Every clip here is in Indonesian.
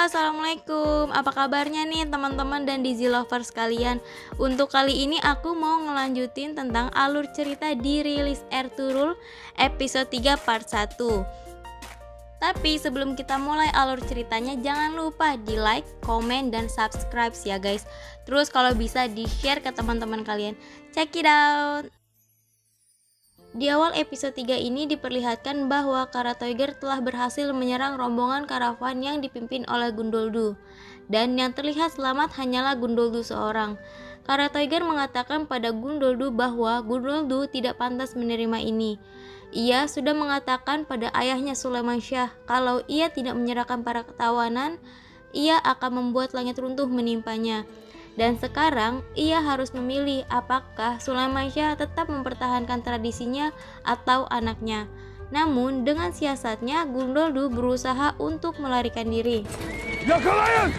Halo, assalamualaikum. Apa kabarnya nih teman-teman dan Dizzy lovers kalian? Untuk kali ini aku mau ngelanjutin tentang alur cerita di Rilis Ertugrul episode 3 part 1. Tapi sebelum kita mulai alur ceritanya, jangan lupa di like, komen, dan subscribe ya guys. Terus kalau bisa di share ke teman-teman kalian. Check it out. Di awal episode 3 ini diperlihatkan bahwa Karatoiger telah berhasil menyerang rombongan karavan yang dipimpin oleh Gundoldu. Dan yang terlihat selamat hanyalah Gundoldu seorang. Karatoiger mengatakan pada Gundoldu bahwa Gundoldu tidak pantas menerima ini. Ia sudah mengatakan pada ayahnya Sulaiman Shah kalau ia tidak menyerahkan para tawanan, ia akan membuat langit runtuh menimpanya. Dan sekarang ia harus memilih apakah Sulaiman Shah tetap mempertahankan tradisinya atau anaknya. Namun dengan siasatnya Gundoldu berusaha untuk melarikan diri. Yakalayın!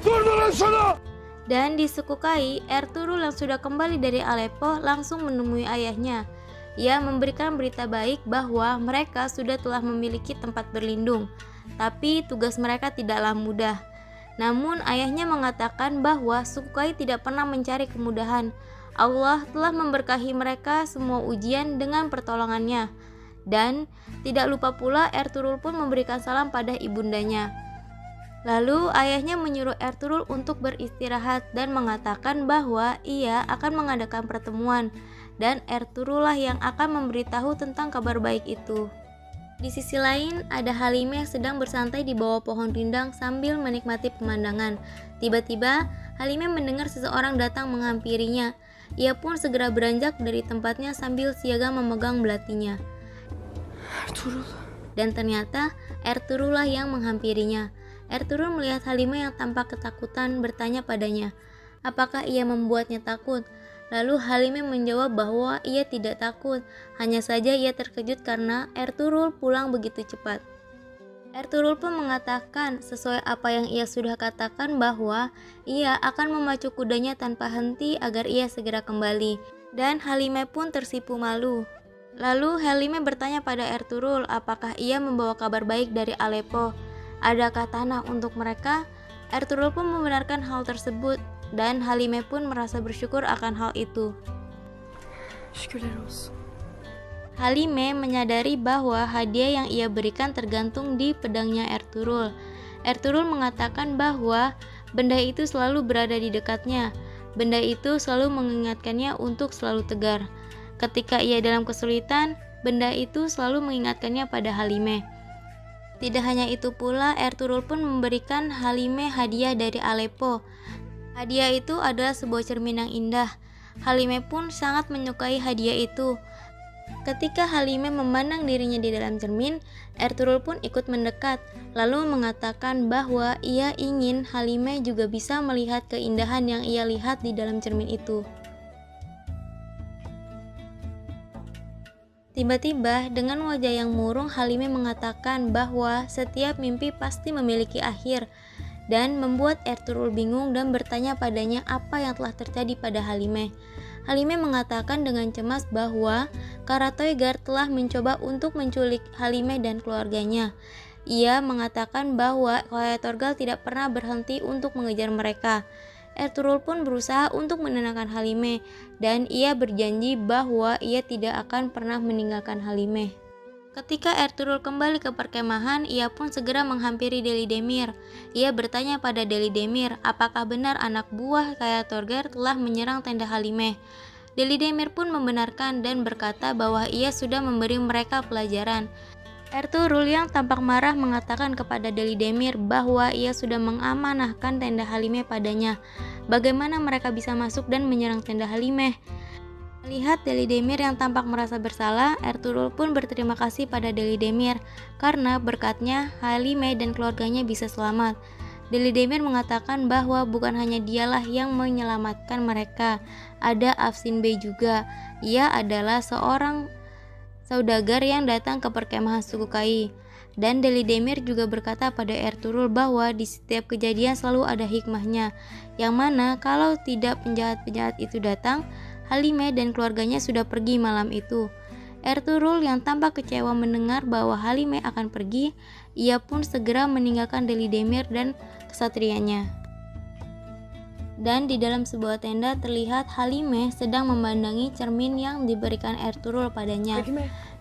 Durdurun şunu! Dan di Sukukai, Ertugrul yang sudah kembali dari Aleppo langsung menemui ayahnya. Ia memberikan berita baik bahwa mereka telah memiliki tempat berlindung. Tapi tugas mereka tidaklah mudah. Namun ayahnya mengatakan bahwa Sukukai tidak pernah mencari kemudahan. Allah telah memberkahi mereka semua ujian dengan pertolongannya. Dan tidak lupa pula Ertugrul pun memberikan salam pada ibundanya. Lalu ayahnya menyuruh Ertugrul untuk beristirahat dan mengatakan bahwa ia akan mengadakan pertemuan. Dan Ertugrul lah yang akan memberitahu tentang kabar baik itu. Di sisi lain, ada Halimah yang sedang bersantai di bawah pohon rindang sambil menikmati pemandangan. Tiba-tiba, Halimah mendengar seseorang datang menghampirinya. Ia pun segera beranjak dari tempatnya sambil siaga memegang belatinya. Ertugrul. Dan ternyata, Ertugrul lah yang menghampirinya. Ertugrul melihat Halimah yang tampak ketakutan bertanya padanya, apakah ia membuatnya takut? Lalu Halimah menjawab bahwa ia tidak takut, hanya saja ia terkejut karena Ertugrul pulang begitu cepat. Ertugrul pun mengatakan sesuai apa yang ia sudah katakan bahwa ia akan memacu kudanya tanpa henti agar ia segera kembali. Dan Halimah pun tersipu malu. Lalu Halimah bertanya pada Ertugrul apakah ia membawa kabar baik dari Aleppo. Adakah tanah untuk mereka? Ertugrul pun membenarkan hal tersebut. Dan Halimah pun merasa bersyukur akan hal itu. Şükürler olsun. Halimah menyadari bahwa hadiah yang ia berikan tergantung di pedangnya Ertugrul. Ertugrul mengatakan bahwa benda itu selalu berada di dekatnya. Benda itu selalu mengingatkannya untuk selalu tegar. Ketika ia dalam kesulitan, benda itu selalu mengingatkannya pada Halimah. Tidak hanya itu pula, Ertugrul pun memberikan Halimah hadiah dari Aleppo. Hadiah itu adalah sebuah cermin yang indah. Halimah pun sangat menyukai hadiah itu. Ketika Halimah memandang dirinya di dalam cermin, Ertugrul pun ikut mendekat, lalu mengatakan bahwa ia ingin Halimah juga bisa melihat keindahan yang ia lihat di dalam cermin itu. Tiba-tiba, dengan wajah yang murung, Halimah mengatakan bahwa setiap mimpi pasti memiliki akhir. Dan membuat Ertugrul bingung dan bertanya padanya apa yang telah terjadi pada Halimah. Halimah mengatakan dengan cemas bahwa Karatoiger telah mencoba untuk menculik Halimah dan keluarganya. Ia mengatakan bahwa Karatoiger tidak pernah berhenti untuk mengejar mereka. Ertugrul pun berusaha untuk menenangkan Halimah dan ia berjanji bahwa ia tidak akan pernah meninggalkan Halimah. Ketika Ertugrul kembali ke perkemahan, ia pun segera menghampiri Deli Demir. Ia bertanya pada Deli Demir, apakah benar anak buah Karatoiger telah menyerang tenda Halimah. Deli Demir pun membenarkan dan berkata bahwa ia sudah memberi mereka pelajaran. Ertugrul yang tampak marah mengatakan kepada Deli Demir bahwa ia sudah mengamanahkan tenda Halimah padanya. Bagaimana mereka bisa masuk dan menyerang tenda Halimah? Melihat Deli Demir yang tampak merasa bersalah, Ertugrul pun berterima kasih pada Deli Demir karena berkatnya Halimah dan keluarganya bisa selamat. Deli Demir mengatakan bahwa bukan hanya dialah yang menyelamatkan mereka, ada Afsin Bey juga. Ia adalah seorang saudagar yang datang ke perkemahan Sukukai. Dan Deli Demir juga berkata pada Ertugrul bahwa di setiap kejadian selalu ada hikmahnya, yang mana kalau tidak penjahat-penjahat itu datang, Halimah dan keluarganya sudah pergi malam itu. Ertugrul yang tampak kecewa mendengar bahwa Halime akan pergi, ia pun segera meninggalkan Delidemir dan kesatrianya. Dan di dalam sebuah tenda terlihat Halime sedang memandangi cermin yang diberikan Ertugrul padanya.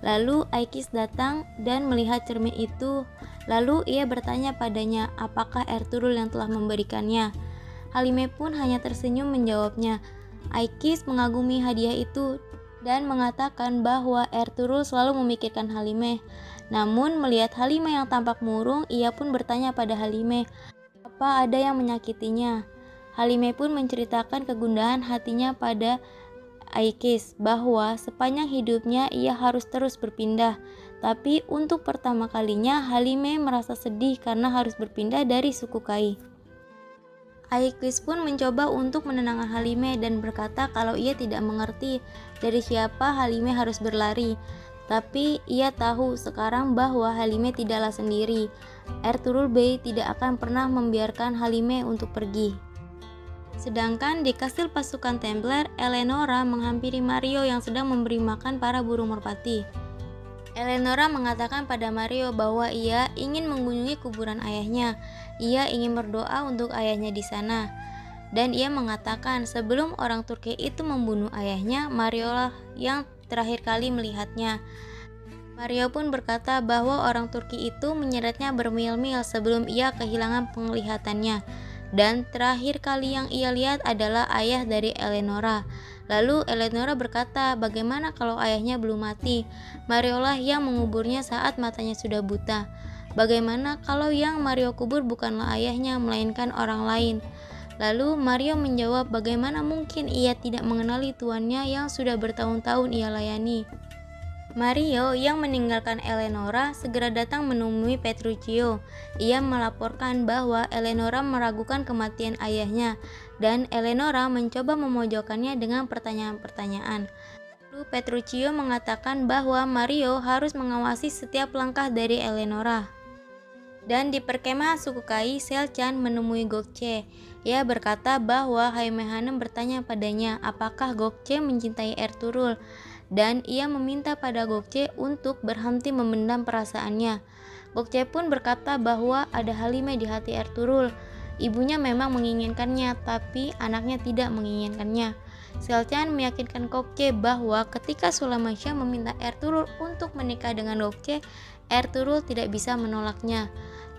Lalu Aikis datang dan melihat cermin itu. Lalu ia bertanya padanya apakah Ertugrul yang telah memberikannya. Halime pun hanya tersenyum menjawabnya. Aikis mengagumi hadiah itu dan mengatakan bahwa Ertugrul selalu memikirkan Halime. Namun melihat Halime yang tampak murung, ia pun bertanya pada Halime, apa ada yang menyakitinya? Halime pun menceritakan kegundahan hatinya pada Aikis bahwa sepanjang hidupnya ia harus terus berpindah. Tapi untuk pertama kalinya Halime merasa sedih karena harus berpindah dari suku Kai. Aikis pun mencoba untuk menenangkan Halime dan berkata kalau ia tidak mengerti dari siapa Halime harus berlari. Tapi ia tahu sekarang bahwa Halime tidaklah sendiri. Ertugrul Bey tidak akan pernah membiarkan Halime untuk pergi. Sedangkan di kastil pasukan Templar, Eleonora menghampiri Mario yang sedang memberi makan para burung merpati. Eleonora mengatakan pada Mario bahwa ia ingin mengunjungi kuburan ayahnya. Ia ingin berdoa untuk ayahnya di sana. Dan ia mengatakan sebelum orang Turki itu membunuh ayahnya, Mario lah yang terakhir kali melihatnya. Mario pun berkata bahwa orang Turki itu menyeretnya bermil-mil sebelum ia kehilangan penglihatannya. Dan terakhir kali yang ia lihat adalah ayah dari Eleonora. Lalu Eleonora berkata bagaimana kalau ayahnya belum mati? Mario lah yang menguburnya saat matanya sudah buta. Bagaimana kalau yang Mario kubur bukanlah ayahnya melainkan orang lain? Lalu Mario menjawab bagaimana mungkin ia tidak mengenali tuannya yang sudah bertahun-tahun ia layani. Mario yang meninggalkan Eleonora segera datang menemui Petruchio. Ia melaporkan bahwa Eleonora meragukan kematian ayahnya dan Eleonora mencoba memojokkannya dengan pertanyaan-pertanyaan. Lalu Petruchio mengatakan bahwa Mario harus mengawasi setiap langkah dari Eleonora. Dan di perkemahan suku Kai, Selchan menemui Gokce. Ia berkata bahwa Haimehanem bertanya padanya apakah Gokce mencintai Ertugrul. Dan ia meminta pada Gokce untuk berhenti memendam perasaannya. Gokce pun berkata bahwa ada Halime di hati Ertugrul. Ibunya memang menginginkannya, tapi anaknya tidak menginginkannya. Selchan meyakinkan Gokce bahwa ketika Sulaimansyah meminta Ertugrul untuk menikah dengan Gokce, Ertugrul tidak bisa menolaknya.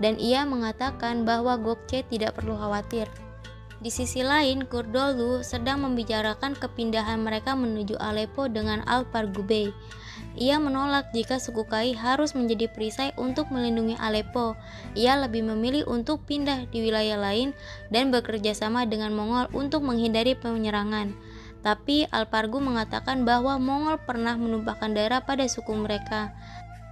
Dan ia mengatakan bahwa Gokce tidak perlu khawatir. Di sisi lain, Kurdolu sedang membicarakan kepindahan mereka menuju Aleppo dengan Alpargu Bey. Ia menolak jika suku Kai harus menjadi perisai untuk melindungi Aleppo. Ia lebih memilih untuk pindah di wilayah lain dan bekerja sama dengan Mongol untuk menghindari penyerangan. Tapi Alpargu mengatakan bahwa Mongol pernah menumpahkan darah pada suku mereka.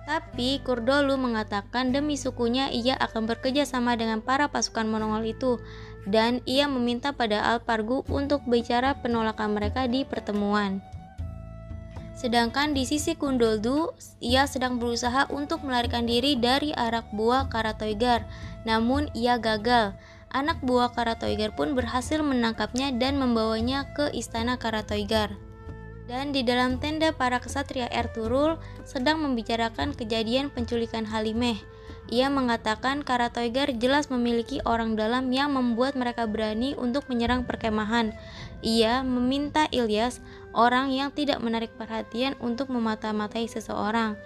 Tapi Kurdolu mengatakan demi sukunya ia akan bekerja sama dengan para pasukan Mongol itu, dan ia meminta pada Alpargu untuk bicara penolakan mereka di pertemuan. Sedangkan di sisi Kundoldu, ia sedang berusaha untuk melarikan diri dari anak buah Karatoigar, namun ia gagal. Anak buah Karatoigar pun berhasil menangkapnya dan membawanya ke istana Karatoigar. Dan di dalam tenda para kesatria Ertugrul sedang membicarakan kejadian penculikan Halimeh. Ia mengatakan Karatoigar jelas memiliki orang dalam yang membuat mereka berani untuk menyerang perkemahan. Ia meminta Ilyas, orang yang tidak menarik perhatian, untuk memata-matai seseorang.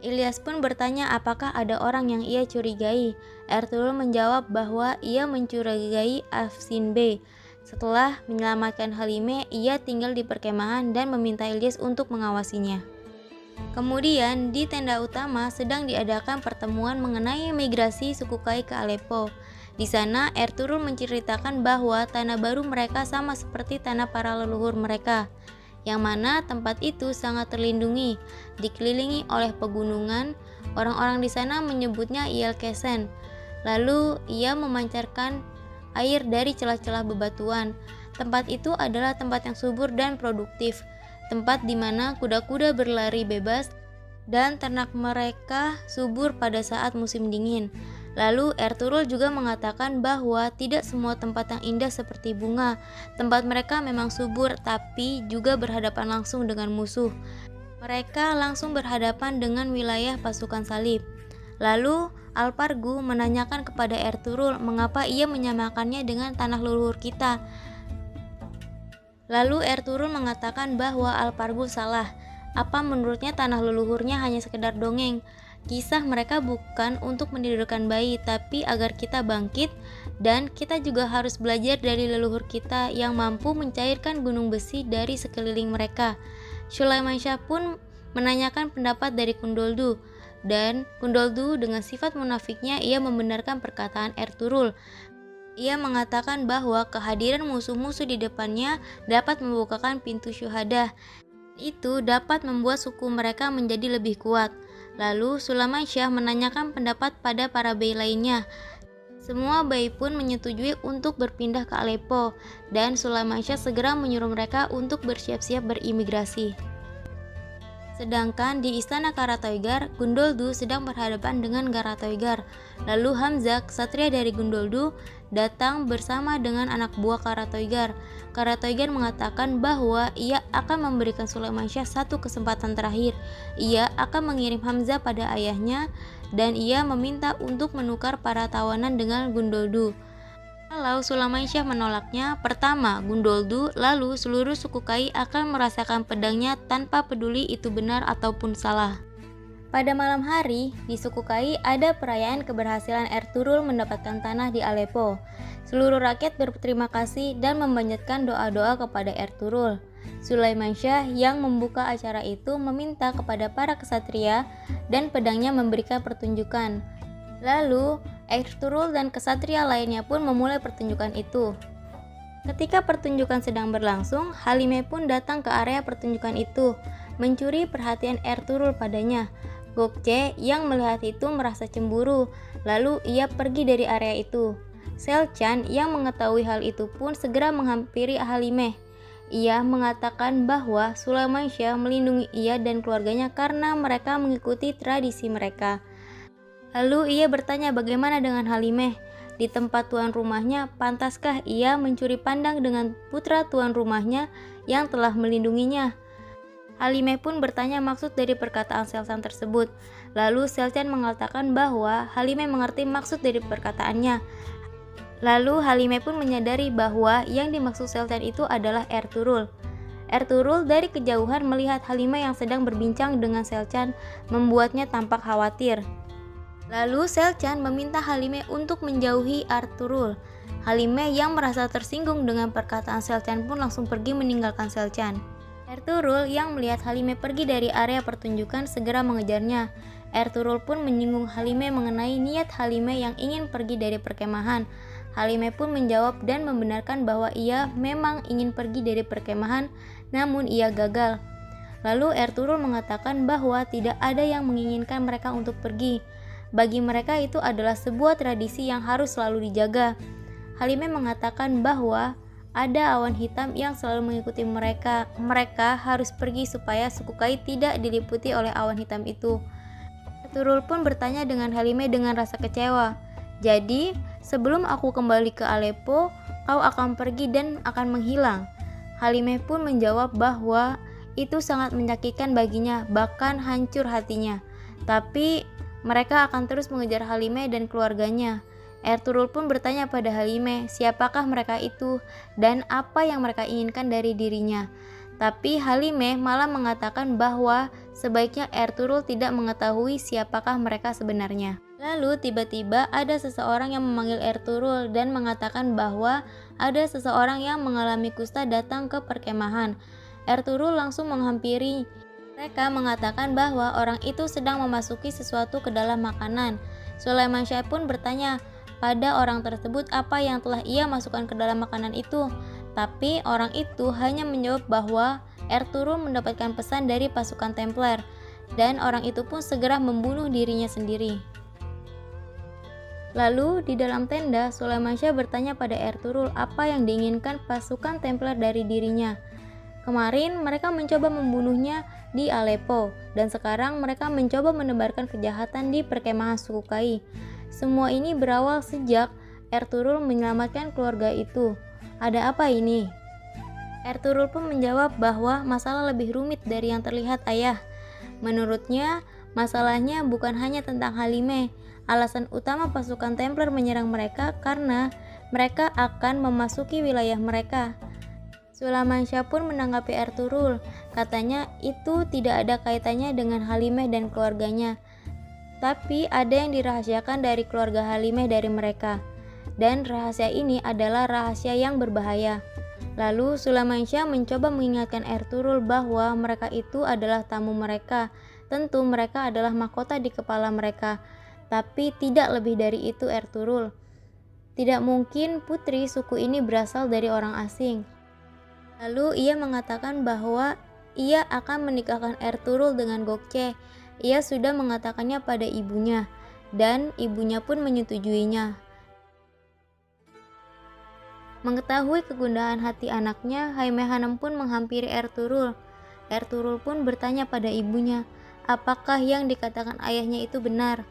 Ilyas pun bertanya apakah ada orang yang ia curigai. Ertugrul menjawab bahwa ia mencurigai Afsin Bey. Setelah menyelamatkan Halime, ia tinggal di perkemahan dan meminta Ilyas untuk mengawasinya. Kemudian di tenda utama sedang diadakan pertemuan mengenai migrasi suku Kai ke Aleppo. Di sana Ertugrul menceritakan bahwa tanah baru mereka sama seperti tanah para leluhur mereka, yang mana tempat itu sangat terlindungi, dikelilingi oleh pegunungan. Orang-orang di sana menyebutnya Ielkesen. Lalu ia memancarkan air dari celah-celah bebatuan. Tempat itu adalah tempat yang subur dan produktif, tempat di mana kuda-kuda berlari bebas dan ternak mereka subur pada saat musim dingin. Lalu Ertugrul juga mengatakan bahwa tidak semua tempat yang indah seperti bunga. Tempat mereka memang subur, tapi juga berhadapan langsung dengan musuh. Mereka langsung berhadapan dengan wilayah pasukan salib. Lalu Alpargu menanyakan kepada Ertugrul mengapa ia menyamakannya dengan tanah leluhur kita. Lalu Ertugrul mengatakan bahwa Alpargu salah. Apa menurutnya tanah leluhurnya hanya sekedar dongeng. Kisah mereka bukan untuk menidurkan bayi, tapi agar kita bangkit, dan kita juga harus belajar dari leluhur kita yang mampu mencairkan gunung besi dari sekeliling mereka. Sulaiman Syah pun menanyakan pendapat dari Kundoldu, dan Kundoldu dengan sifat munafiknya ia membenarkan perkataan Ertugrul. Ia mengatakan bahwa kehadiran musuh-musuh di depannya dapat membukakan pintu syuhada. Itu dapat membuat suku mereka menjadi lebih kuat. Lalu Sulaiman Syah menanyakan pendapat pada para bayi lainnya. Semua bayi pun menyetujui untuk berpindah ke Aleppo, dan Sulaiman Syah segera menyuruh mereka untuk bersiap-siap berimigrasi. Sedangkan di istana Karatoigar, Gundoldu sedang berhadapan dengan Karatoigar. Lalu Hamzah, ksatria dari Gundoldu, datang bersama dengan anak buah Karatoigar. Karatoigar mengatakan bahwa ia akan memberikan Sulaiman Syah satu kesempatan terakhir. Ia akan mengirim Hamzah pada ayahnya, dan ia meminta untuk menukar para tawanan dengan Gundoldu. Kalau Sulaiman Syah menolaknya, pertama Gundoldu, lalu seluruh suku Kai akan merasakan pedangnya tanpa peduli itu benar ataupun salah. Pada malam hari, di suku Kai ada perayaan keberhasilan Ertugrul mendapatkan tanah di Aleppo. Seluruh rakyat berterima kasih dan memanjatkan doa-doa kepada Ertugrul. Sulaiman Syah yang membuka acara itu meminta kepada para ksatria dan pedangnya memberikan pertunjukan. Lalu Ertugrul dan ksatria lainnya pun memulai pertunjukan itu. Ketika pertunjukan sedang berlangsung, Halimah pun datang ke area pertunjukan itu, mencuri perhatian Ertugrul padanya. Gökçe yang melihat itu merasa cemburu, lalu ia pergi dari area itu. Selcan yang mengetahui hal itu pun segera menghampiri Halimah. Ia mengatakan bahwa Sulaiman Syah melindungi ia dan keluarganya karena mereka mengikuti tradisi mereka. Lalu ia bertanya bagaimana dengan Halimah. Di tempat tuan rumahnya, pantaskah ia mencuri pandang dengan putra tuan rumahnya yang telah melindunginya? Halimah pun bertanya maksud dari perkataan Selcan tersebut. Lalu Selcan mengatakan bahwa Halimah mengerti maksud dari perkataannya. Lalu Halimah pun menyadari bahwa yang dimaksud Selcan itu adalah Ertugrul. Ertugrul dari kejauhan melihat Halimah yang sedang berbincang dengan Selcan, membuatnya tampak khawatir. Lalu Selcan meminta Halimah untuk menjauhi Ertugrul. Halimah yang merasa tersinggung dengan perkataan Selcan pun langsung pergi meninggalkan Selcan. Ertugrul yang melihat Halimah pergi dari area pertunjukan segera mengejarnya. Ertugrul pun menyinggung Halimah mengenai niat Halimah yang ingin pergi dari perkemahan. Halimah pun menjawab dan membenarkan bahwa ia memang ingin pergi dari perkemahan, namun ia gagal. Lalu Ertugrul mengatakan bahwa tidak ada yang menginginkan mereka untuk pergi. Bagi mereka itu adalah sebuah tradisi yang harus selalu dijaga. Halimah mengatakan bahwa ada awan hitam yang selalu mengikuti mereka. Mereka harus pergi supaya suku Kai tidak diliputi oleh awan hitam itu. Ertugrul pun bertanya dengan Halimah dengan rasa kecewa. Jadi, sebelum aku kembali ke Aleppo, kau akan pergi dan akan menghilang. Halimah pun menjawab bahwa itu sangat menyakitkan baginya, bahkan hancur hatinya. Tapi mereka akan terus mengejar Halimah dan keluarganya. Ertugrul pun bertanya pada Halimah siapakah mereka itu dan apa yang mereka inginkan dari dirinya. Tapi Halimah malah mengatakan bahwa sebaiknya Ertugrul tidak mengetahui siapakah mereka sebenarnya. Lalu tiba-tiba ada seseorang yang memanggil Ertugrul dan mengatakan bahwa ada seseorang yang mengalami kusta datang ke perkemahan. Ertugrul langsung menghampiri. Mereka mengatakan bahwa orang itu sedang memasuki sesuatu ke dalam makanan. Sulaiman Syah pun bertanya pada orang tersebut apa yang telah ia masukkan ke dalam makanan itu. Tapi orang itu hanya menjawab bahwa Ertugrul mendapatkan pesan dari pasukan Templar, dan orang itu pun segera membunuh dirinya sendiri. Lalu di dalam tenda, Sulaiman Syah bertanya pada Ertugrul apa yang diinginkan pasukan Templar dari dirinya. Kemarin mereka mencoba membunuhnya di Aleppo, dan sekarang mereka mencoba menebarkan kejahatan di perkemahan suku Kai. Semua ini berawal sejak Ertugrul menyelamatkan keluarga itu. Ada apa ini? Ertugrul pun menjawab bahwa masalah lebih rumit dari yang terlihat, ayah. Menurutnya, masalahnya bukan hanya tentang Halime. Alasan utama pasukan Templar menyerang mereka karena mereka akan memasuki wilayah mereka. Sulaimansyah pun menanggapi Ertugrul, katanya itu tidak ada kaitannya dengan Halimeh dan keluarganya, tapi ada yang dirahasiakan dari keluarga Halimeh dari mereka, dan rahasia ini adalah rahasia yang berbahaya. Lalu Sulaimansyah mencoba mengingatkan Ertugrul bahwa mereka itu adalah tamu mereka, tentu mereka adalah mahkota di kepala mereka, tapi tidak lebih dari itu Ertugrul. Tidak mungkin putri suku ini berasal dari orang asing. Lalu ia mengatakan bahwa ia akan menikahkan Ertugrul dengan Gökçe. Ia sudah mengatakannya pada ibunya, dan ibunya pun menyetujuinya. Mengetahui kegundahan hati anaknya, Haime Hanım pun menghampiri Ertugrul. Ertugrul pun bertanya pada ibunya, apakah yang dikatakan ayahnya itu benar?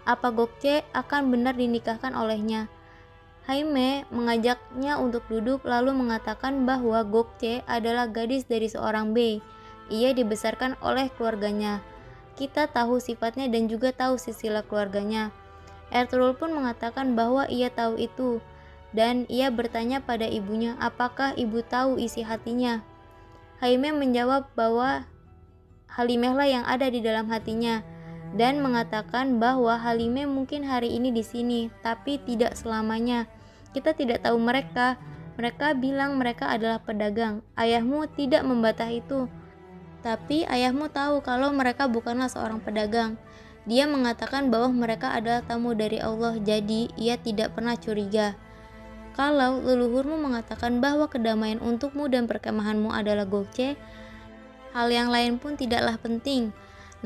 Apa Gökçe akan benar dinikahkan olehnya? Haime mengajaknya untuk duduk lalu mengatakan bahwa Gökçe adalah gadis dari seorang bey. Ia dibesarkan oleh keluarganya. Kita tahu sifatnya dan juga tahu silsilah keluarganya. Ertugrul pun mengatakan bahwa ia tahu itu. Dan ia bertanya pada ibunya, apakah ibu tahu isi hatinya? Haime menjawab bahwa Halimehlah yang ada di dalam hatinya, dan mengatakan bahwa Halime mungkin hari ini di sini, tapi tidak selamanya. Kita tidak tahu mereka. Mereka bilang mereka adalah pedagang. Ayahmu tidak membantah itu. Tapi ayahmu tahu kalau mereka bukanlah seorang pedagang. Dia mengatakan bahwa mereka adalah tamu dari Allah, jadi ia tidak pernah curiga. Kalau leluhurmu mengatakan bahwa kedamaian untukmu dan perkemahanmu adalah Gökçe, hal yang lain pun tidaklah penting.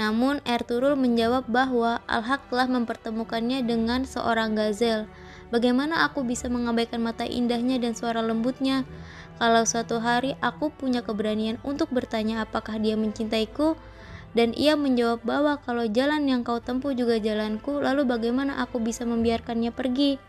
Namun Ertugrul menjawab bahwa Al-Haq telah mempertemukannya dengan seorang gazel. Bagaimana aku bisa mengabaikan mata indahnya dan suara lembutnya? Kalau suatu hari aku punya keberanian untuk bertanya apakah dia mencintaiku, dan ia menjawab bahwa kalau jalan yang kau tempuh juga jalanku, lalu bagaimana aku bisa membiarkannya pergi?